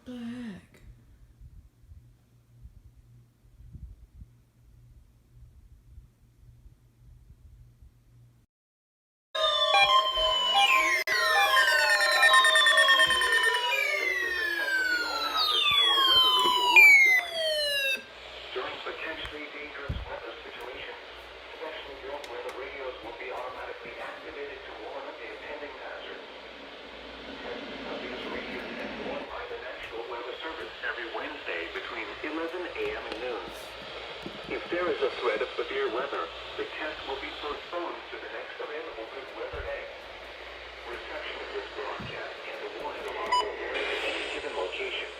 the heck? During potentially dangerous weather situations, specially built weather radios will be automatically activated to warn of the impending hazards. Tests of these radios are warned by the National Weather Service every Wednesday between 11 a.m. and noon. If there is a threat of severe weather, the test will be postponed to the next available good weather day. Reception of this broadcast and the warning alarm will vary at any given location.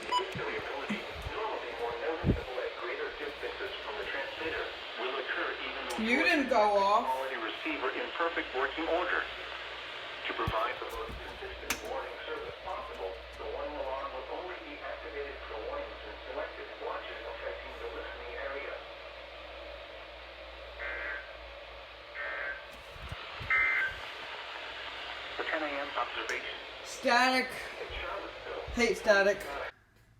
This variability, normally more noticeable at greater distances from the transmitter, will occur even though You didn't go off. quality receiver in perfect working order. To provide the most consistent warning service possible, the warning alarm will only be activated for warnings in selected watches affecting the listening area. For 10 a.m. observation, Static. in Charlottesville, Hate static.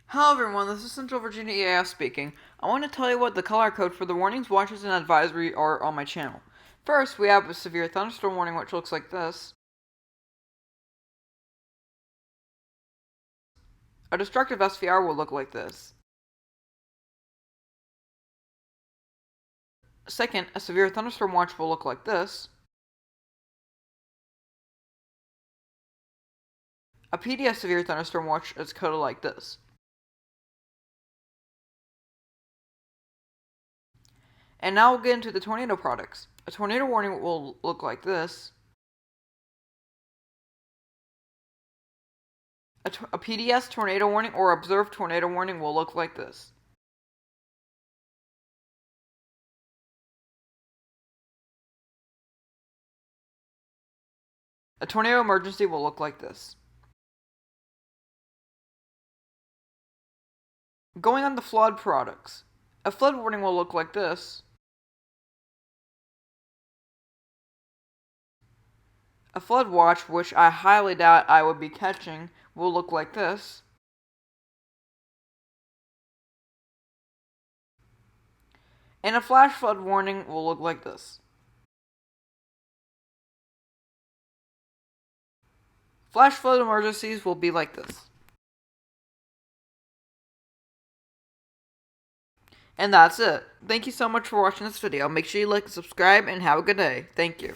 Hello everyone, this is Central Virginia EAS speaking. I want to tell you what the color code for the warnings, watches, and advisory are on my channel. First, we have a severe thunderstorm warning, which looks like this. A destructive SVR will look like this. Second, a severe thunderstorm watch will look like this. A PDS severe thunderstorm watch is coded like this. And now we'll get into the tornado products. A tornado warning will look like this. A PDS tornado warning or observed tornado warning will look like this. A tornado emergency will look like this. Going on the flood products. A flood warning will look like this. A flood watch, which I highly doubt I would be catching, will look like this. And a flash flood warning will look like this. Flash flood emergencies will be like this. And that's it. Thank you so much for watching this video. Make sure you like and subscribe and have a good day. Thank you.